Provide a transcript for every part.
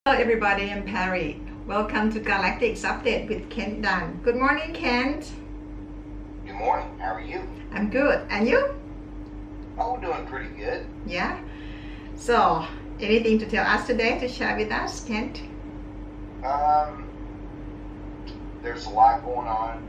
Hello everybody, I'm Perry. Welcome to Galactics Update with Kent Dunn. Good morning, Kent. Good morning. How are you? I'm good. And you? Oh, doing pretty good. Yeah? So, anything to tell us today, to share with us, Kent? There's a lot going on.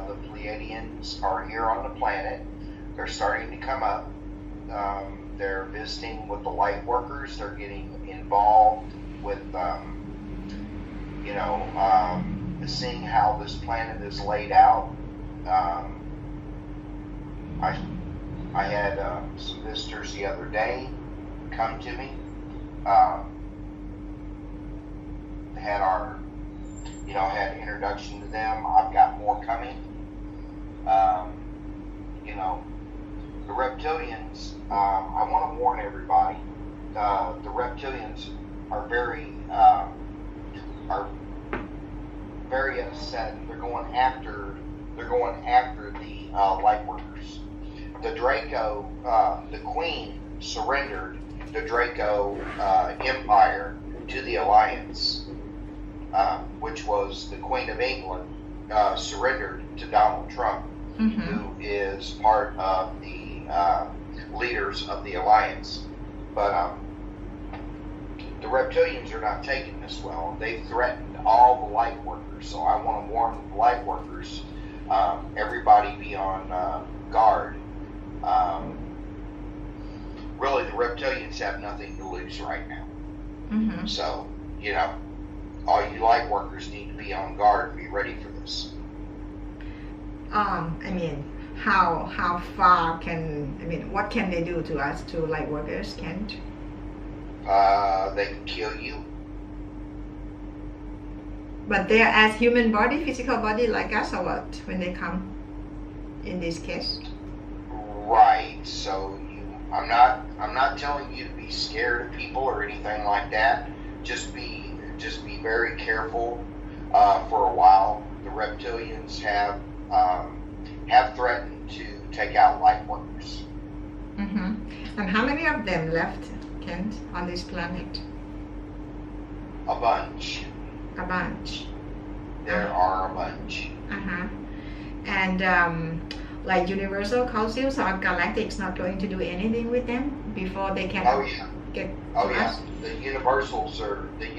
The Pleiadians are here on the planet. They're starting to come up. They're visiting with the light workers. They're getting involved with, seeing how this planet is laid out. I had some visitors the other day come to me. Had introduction to them. I've got more coming. The reptilians, I want to warn everybody, the reptilians are very upset. They're going after the light workers. The Draco, the Queen surrendered the Draco Empire to the Alliance, which was the Queen of England surrendered to Donald Trump, who is part of the leaders of the Alliance. But the reptilians are not taking this well. They've threatened all the light workers, so I want to warn the light workers, everybody be on guard. Really, the reptilians have nothing to lose right now. So, all you light workers need to be on guard and be ready for this. How far what can they do to us, to light workers, Kent? They can kill you. But they're as human body, physical body like us, or what, when they come in this case? Right. So I'm not telling you to be scared of people or anything like that. Just be very careful. For a while, the reptilians have threatened to take out light workers. And how many of them left, Kent, on this planet? A bunch. A bunch. There are a bunch. And like Universal Councils or Galactics not going to do anything with them before they can get to us? The Universals and the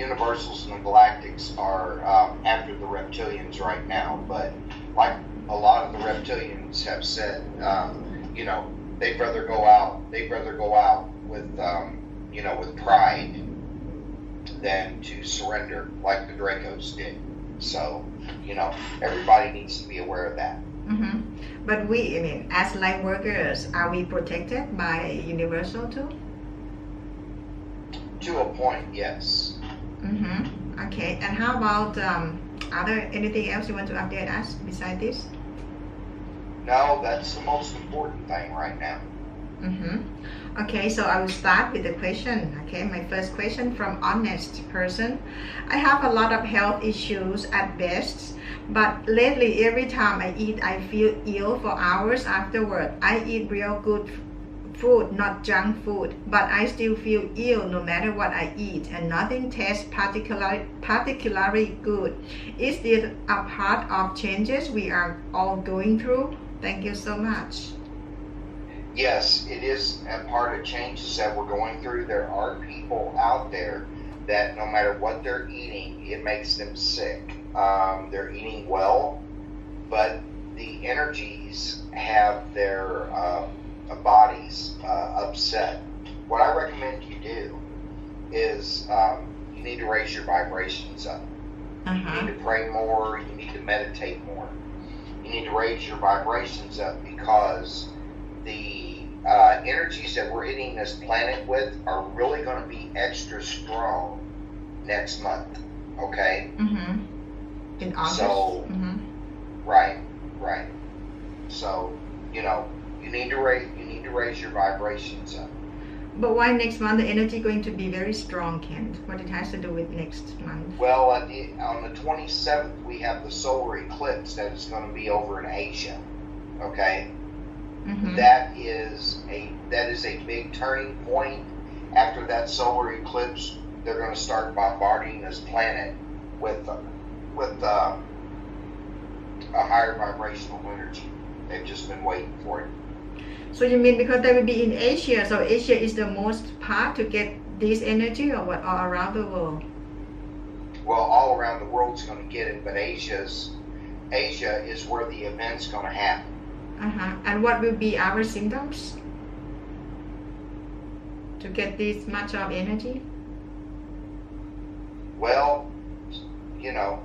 Galactics are after the reptilians right now, but like a lot of the reptilians have said, they'd rather go out with with pride than to surrender like the Dracos did. So, everybody needs to be aware of that. But we, as light workers, are we protected by Universal too? To a point, yes. Okay, and how about anything else you want to update us besides this? No, that's the most important thing right now. Okay, so I will start with the question. Okay, my first question from honest person. I have a lot of health issues at best, but lately every time I eat, I feel ill for hours afterward. I eat real good food, not junk food, but I still feel ill no matter what I eat, and nothing tastes particularly good. Is this a part of changes we are all going through? Thank you so much. Yes, it is a part of changes that we're going through. There are people out there that no matter what they're eating, it makes them sick. They're eating well, but the energies have their bodies upset. What I recommend you do is you need to raise your vibrations up. You need to pray more. You need to meditate more. You need to raise your vibrations up, because the energies that we're hitting this planet with are really going to be extra strong next month. Okay. In August. So, right. So, you need to raise your vibrations up. But why next month? The energy going to be very strong, Kent. What it has to do with next month? Well, on the 27th, we have the solar eclipse that is going to be over in Asia. Okay. That is a big turning point. After that solar eclipse, they're going to start bombarding this planet with a higher vibrational energy. They've just been waiting for it. So you mean because they will be in Asia, so Asia is the most part to get this energy, or what, all around the world? Well, all around the world's going to get it, but Asia is where the event's going to happen. And what will be our symptoms to get this much of energy? Well, you know,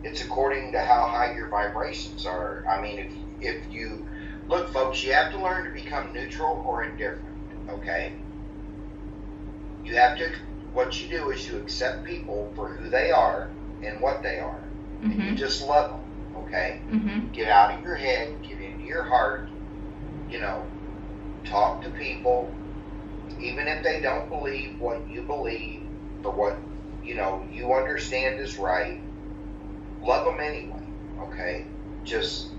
it's according to how high your vibrations are. I mean, if you look, folks, you have to learn to become neutral or indifferent. Okay, you have to. What you do is you accept people for who they are and what they are, and you just love them. Okay, get out of your head, get into your heart. You know, talk to people, even if they don't believe what you believe or what you understand is right. Love them anyway. Okay, just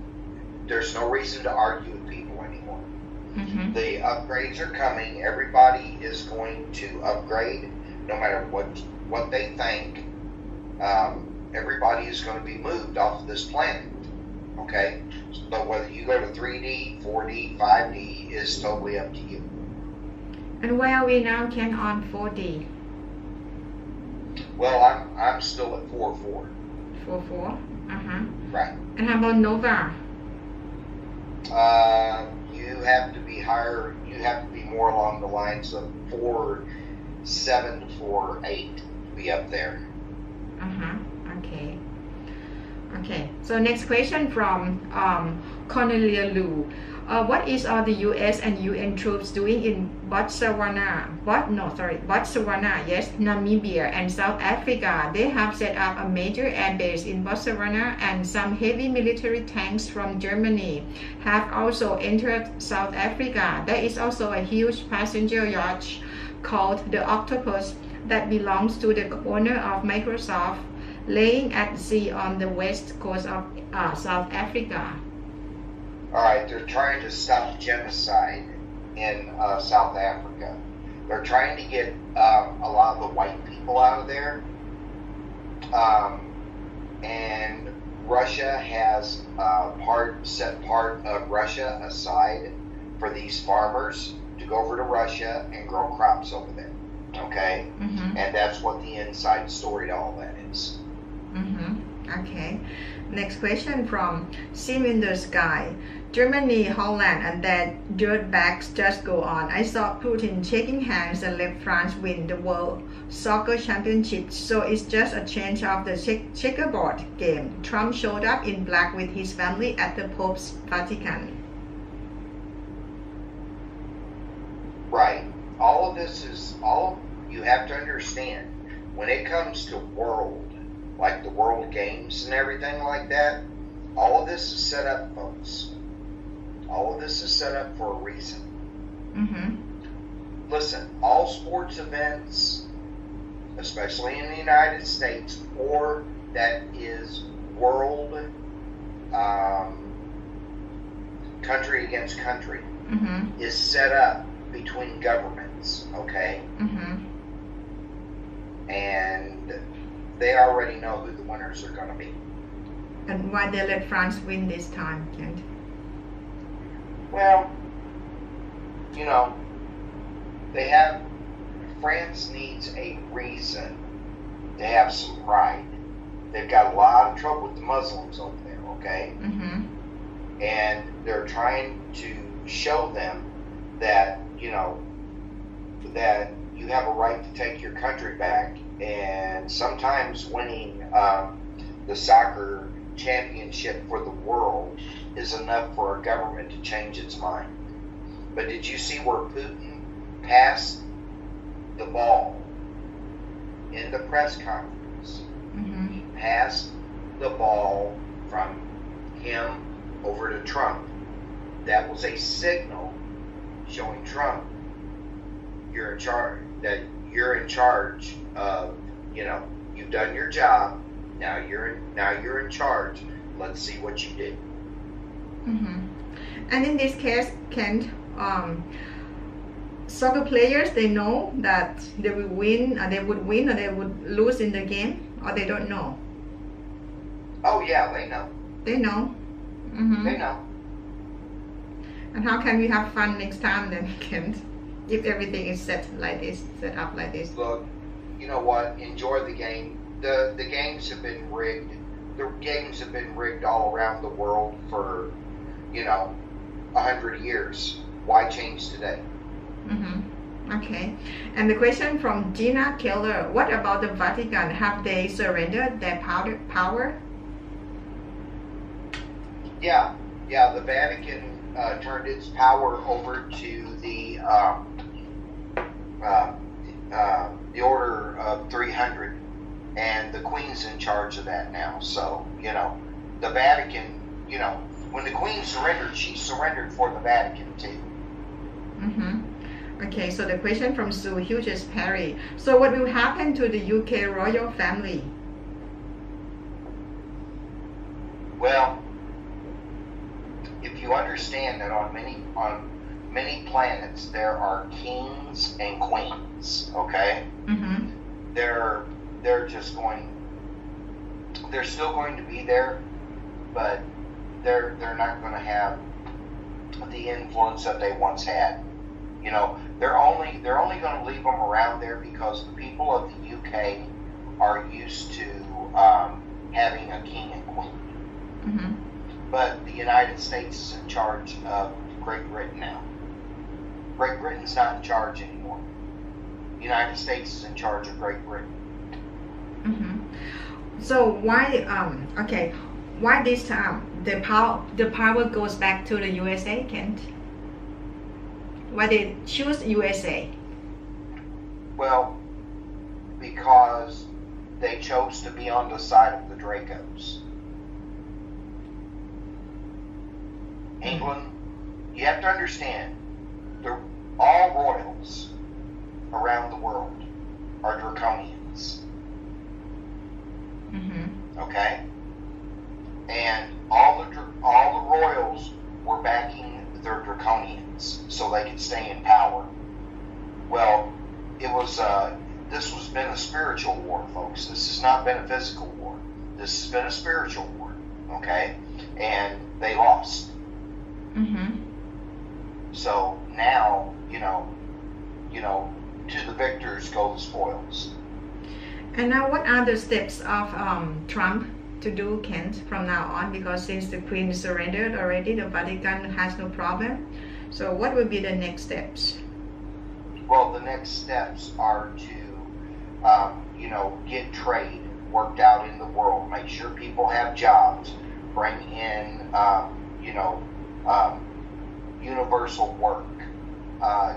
there's no reason to argue with people anymore. The upgrades are coming. Everybody is going to upgrade, no matter what they think. Everybody is going to be moved off of this planet. Okay, so whether you go to 3D, 4D, 5D is totally up to you. And where are we now, Ken, on 4D? Well, I'm still at 4-4. 4-4. Right. And how about Nova? You have to be higher. You have to be more along the lines of 4-7 to 4-8 to be up there. Okay. Okay. So next question from Cornelia Liu. What is all the U.S. and UN troops doing in Botswana? Botswana, yes, Namibia and South Africa. They have set up a major air base in Botswana, and some heavy military tanks from Germany have also entered South Africa. There is also a huge passenger yacht called the Octopus that belongs to the owner of Microsoft, laying at sea on the west coast of South Africa. All right, they're trying to stop genocide in South Africa. They're trying to get a lot of the white people out of there. And Russia has set part of Russia aside for these farmers to go over to Russia and grow crops over there. Okay? And that's what the inside story to all that is. Okay. Next question from Sim in the Sky. Germany, Holland, and their dirtbags just go on. I saw Putin shaking hands and let France win the World Soccer Championship. So it's just a change of the checkerboard game. Trump showed up in black with his family at the Pope's Vatican. Right. All of this is you have to understand. When it comes to world, like the World Games and everything like that, all of this is set up, folks. All of this is set up for a reason. Listen, all sports events, especially in the United States, or that is world country against country, is set up between governments, okay? And they already know who the winners are going to be. And why they let France win this time, Kent? Well, France needs a reason to have some pride. They've got a lot of trouble with the Muslims over there, okay? And they're trying to show them that, that you have a right to take your country back, and sometimes winning the soccer championship for the world is enough for a government to change its mind. But did you see where Putin passed the ball in the press conference? He passed the ball from him over to Trump. That was a signal showing Trump you're in charge, that you're in charge of, you've done your job. Now you're in charge. Let's see what you did. And in this case, Kent, soccer players, they know that they will win, or they would win, or they would lose in the game, or they don't know? Oh yeah, they know. They know. They know. And how can we have fun next time then, Kent? If everything is set up like this. Look, you know what? Enjoy the game. The games have been rigged. The games have been rigged all around the world for, 100 years. Why change today? Okay. And the question from Gina Keller: what about the Vatican? Have they surrendered their power? Yeah. The Vatican turned its power over to the Order of 300, and the Queen's in charge of that now. So, the Vatican, when the Queen surrendered, she surrendered for the Vatican too. Okay, so the question from Sue Hughes Perry: so what will happen to the UK royal family? Well, if you understand that on many planets there are kings and queens, okay? They're still going to be there, but they're not going to have the influence that they once had. They're only going to leave them around there because the people of the UK are used to having a king and queen. But the United States is in charge of Great Britain now. Great Britain's not in charge anymore. The United States is in charge of Great Britain. So why this time the power goes back to the USA, Kent? Why they choose USA? Well, because they chose to be on the side of the Dracos. England, you have to understand, all royals around the world are draconians. Okay? And all the royals were backing their draconians so they could stay in power. Well, this has been a spiritual war, folks. This has not been a physical war. This has been a spiritual war. Okay? And they lost. So now, to the victors go the spoils. And now, what are the steps of Trump to do, Kent, from now on? Because since the Queen surrendered already, the Vatican has no problem. So what will be the next steps? Well, the next steps are to, get trade worked out in the world, make sure people have jobs, bring in, universal work.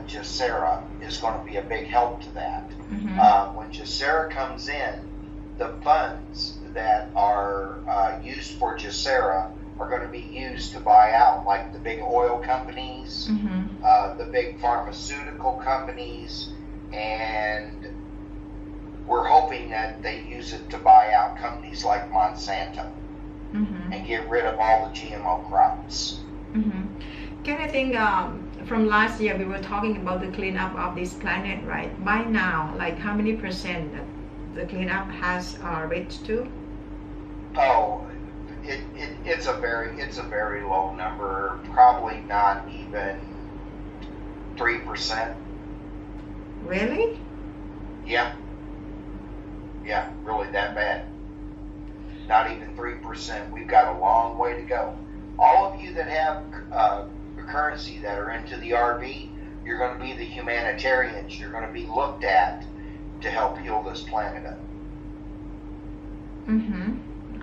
Gesera is going to be a big help to that. When Gesera comes in, the funds that are used for Gesera are going to be used to buy out, like the big oil companies, the big pharmaceutical companies, and we're hoping that they use it to buy out companies like Monsanto and get rid of all the GMO crops. Can I think from last year we were talking about the cleanup of this planet, right? By now, like how many percent the cleanup has reached to? Oh, it's a very low number. Probably not even 3%. Really? Yeah, really that bad. Not even 3%. We've got a long way to go. All of you that have currency that are into the RV, you're going to be the humanitarians. You're going to be looked at to help heal this planet up.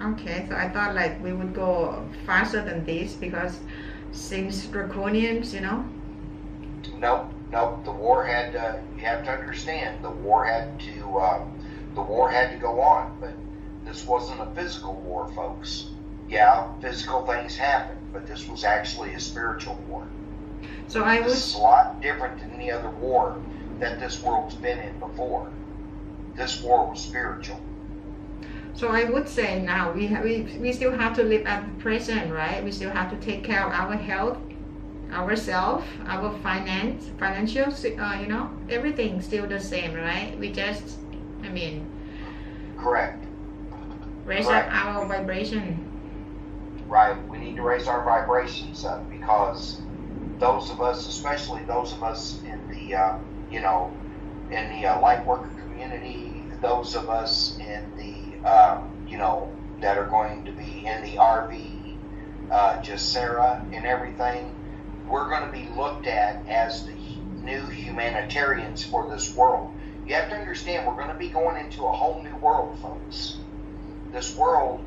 Okay, so I thought like we would go faster than this because seems draconians, Nope. The war had to. You have to understand. The war had to go on, but this wasn't a physical war, folks. Yeah, physical things happen, but this was actually a spiritual war. So This is a lot different than any other war that this world's been in before. This war was spiritual. So I would say now we still have to live at the present, right? We still have to take care of our health, ourselves, our financial, you know, everything still the same, right? We just, I mean, correct. Raise up our vibration. Right. We need to raise our vibrations up, because those of us, especially those of us in the, you know, in the light worker community, those of us in the, you know, that are going to be in the RV, just Sarah and everything, we're going to be looked at as the new humanitarians for this world. You have to understand, we're going to be going into a whole new world, folks. This world,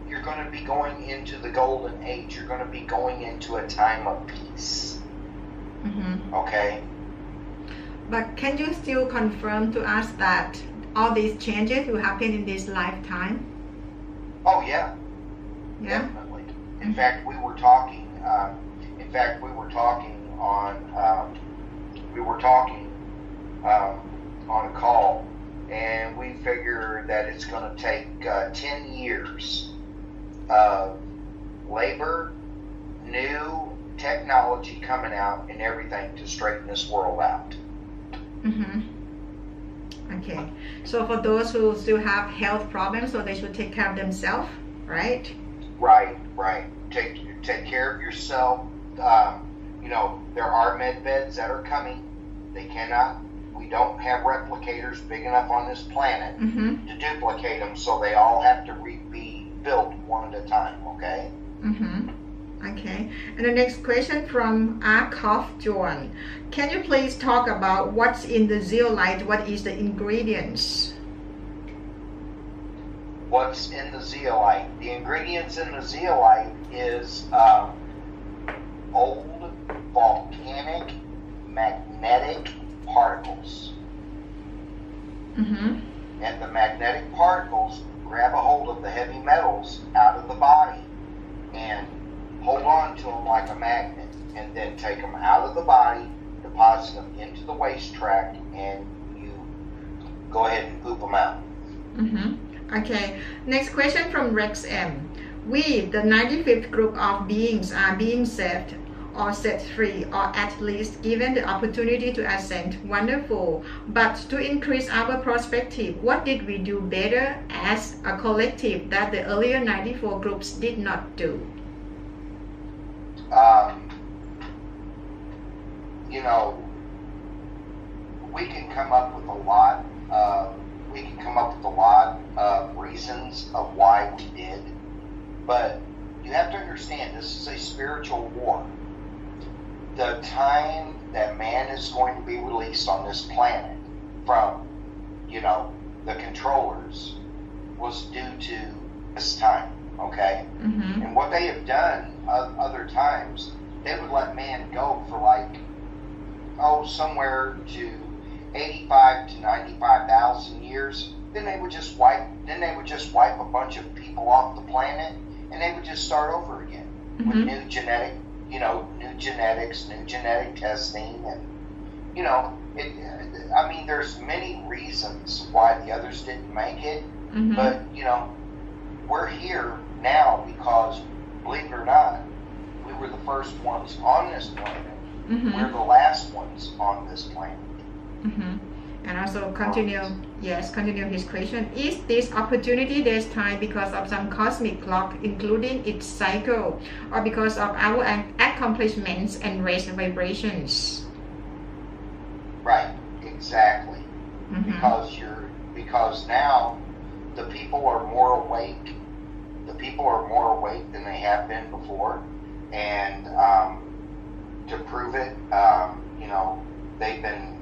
you're going to be going into the golden age. You're going to be going into a time of peace. Mm-hmm. Okay? But can you still confirm to us that all these changes will happen in this lifetime? Oh, yeah. Yeah? Definitely. In fact, we were talking on a call, and we figure that it's going to take 10 years of labor, new technology coming out, and everything to straighten this world out. Mm-hmm. Okay. So for those who still have health problems, so they should take care of themselves, right? Right. Take care of yourself. You know, there are med beds that are coming. We don't have replicators big enough on this planet mm-hmm. to duplicate them, so they all have to be built one at a time, okay? Mm-hmm. Okay. And the next question from Kent July. Can you please talk about what's in the zeolite? What is the ingredients? What's in the zeolite? The ingredients in the zeolite is old volcanic magnetic particles. Mm-hmm. And the magnetic particles grab a hold of the heavy metals out of the body and hold on to them like a magnet, and then take them out of the body, deposit them into the waste tract, and you go ahead and poop them out. Mm-hmm. Okay. Next question from Rex M. We, the 95th group of beings, are being saved or set free, or at least given the opportunity to ascend. Wonderful. But to increase our perspective, what did we do better as a collective that the earlier 94 groups did not do? You know, we can come up with a lot of reasons of why we did, but you have to understand, this is a spiritual war. The time that man is going to be released on this planet from, you know, the controllers was due to this time, okay? Mm-hmm. And what they have done other times, they would let man go for like, somewhere to 85 to 95,000 years. Then they would just wipe a bunch of people off the planet, and they would just start over again mm-hmm. with new genetics, new genetic testing, and you know, I mean, there's many reasons why the others didn't make it, mm-hmm. but you know, we're here now because, believe it or not, we were the first ones on this planet. Mm-hmm. We're the last ones on this planet. Mm-hmm. And also continue his question. Is this opportunity this time because of some cosmic clock, including its cycle, or because of our accomplishments and raised vibrations? Right, exactly. Mm-hmm. Because now the people are more awake. The people are more awake than they have been before, and to prove it, you know, they've been.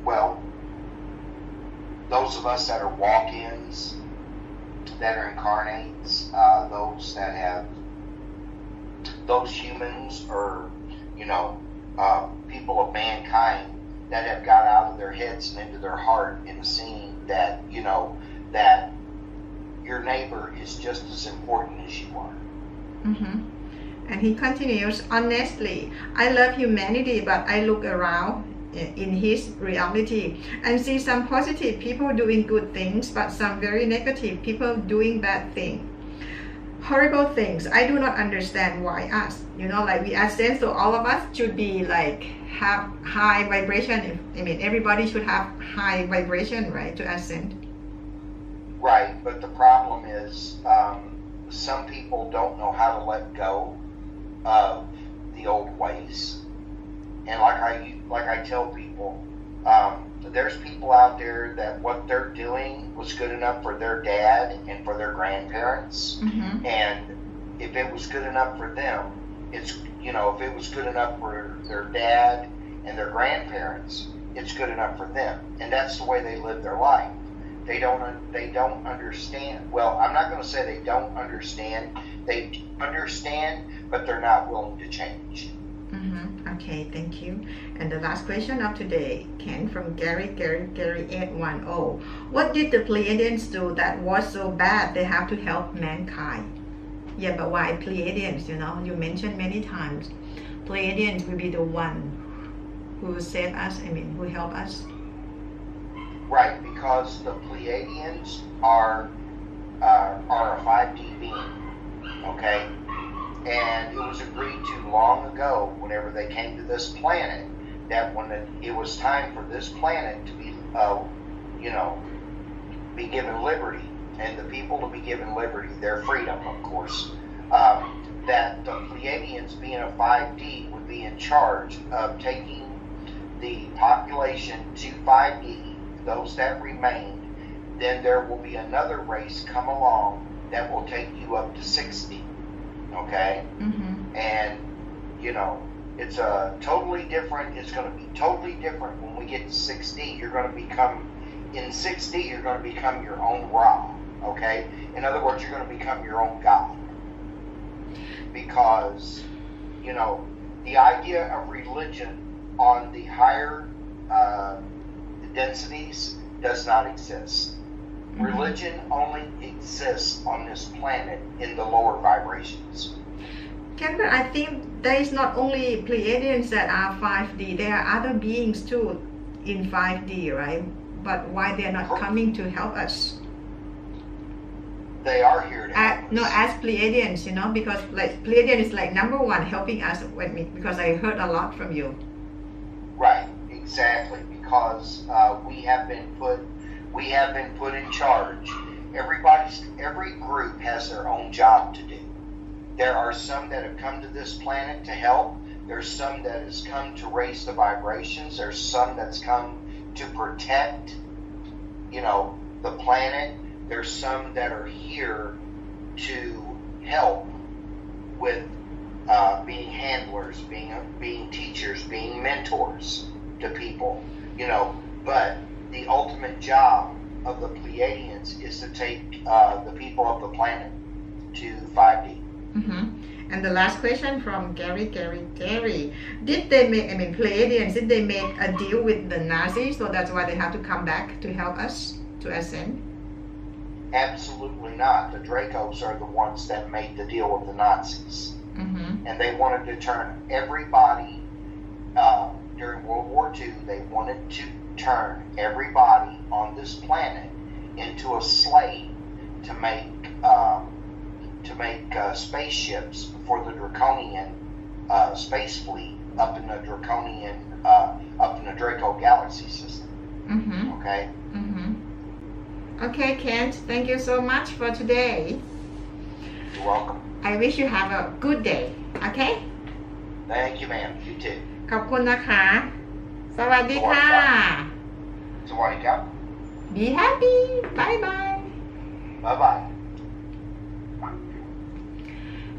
Well, those of us that are walk-ins, that are incarnates, those humans, or, you know, people of mankind that have got out of their heads and into their heart and seen that, you know, that your neighbor is just as important as you are. Mm-hmm. And he continues, honestly, I love humanity, but I look around in his reality and see some positive people doing good things, but some very negative people doing bad things. horrible things. I do not understand why us. You know, like we ascend, so all of us should be like have high vibration. I mean, everybody should have high vibration, right, to ascend. Right, but the problem is some people don't know how to let go of the old ways. And like I tell people, there's people out there that what they're doing was good enough for their dad and for their grandparents. Mm-hmm. And if it was good enough for them, it's, you know, if it was good enough for their dad and their grandparents, it's good enough for them. And that's the way they live their life. They don't understand. Well, I'm not going to say they don't understand. They understand, but they're not willing to change. Mm-hmm. Okay, thank you. And the last question of today, Ken, from Gary 810. What did the Pleiadians do that was so bad they have to help mankind? Yeah, but why Pleiadians? You know, you mentioned many times Pleiadians will be the one who save us. I mean, who help us. Right, because the Pleiadians are a 5D being, okay? And it was agreed to long ago, whenever they came to this planet, that when it was time for this planet to be, be given liberty, and the people to be given liberty, their freedom, of course, that the Pleiadians, being a 5D, would be in charge of taking the population to 5D, those that remained. Then there will be another race come along that will take you up to 60. Okay? Mm-hmm. And, you know, it's a totally different, it's going to be totally different when we get to 6D. You're going to become, in 6D, you're going to become your own Ra. Okay? In other words, you're going to become your own God. Because, you know, the idea of religion on the higher densities does not exist. Mm-hmm. Religion only exists on this planet in the lower vibrations. Ken, but I think there is not only Pleiadians that are 5D, there are other beings too in 5D, right? But why they're not coming to help us? They are here to help us. No, as Pleiadians, you know, because like Pleiadian is like number one helping us with me, because I heard a lot from you. Right, exactly, because we have been put in charge. Every group has their own job to do. There are some that have come to this planet to help. There's some that has come to raise the vibrations. There's some that's come to protect, you know, the planet. There's some that are here to help with being handlers, being teachers, being mentors to people, you know. But the ultimate job of the Pleiadians is to take the people of the planet to 5D. Mm-hmm. And the last question from Gary. Did they make, I mean, Pleiadians, did they make a deal with the Nazis, so that's why they have to come back to help us to ascend? Absolutely not. The Dracos are the ones that made the deal with the Nazis. Mm-hmm. And they wanted to turn everybody, during World War II, they wanted to turn everybody on this planet into a slave to make spaceships for the Draconian space fleet up in the Draconian, up in the Draco galaxy system. Mm-hmm. Okay? Mm-hmm. Okay, Kent, thank you so much for today. You're welcome. I wish you have a good day. Okay? Thank you, ma'am. You too. ขอบคุณนะคะ สวัสดีค่ะ สวัสดีครับ Be happy. Bye bye. Bye bye.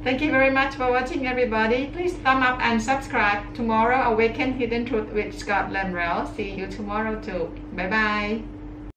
Thank you very much for watching, everybody. Please thumb up and subscribe. Tomorrow, Awaken Hidden Truth with Scott Lemrell. See you tomorrow too. Bye bye.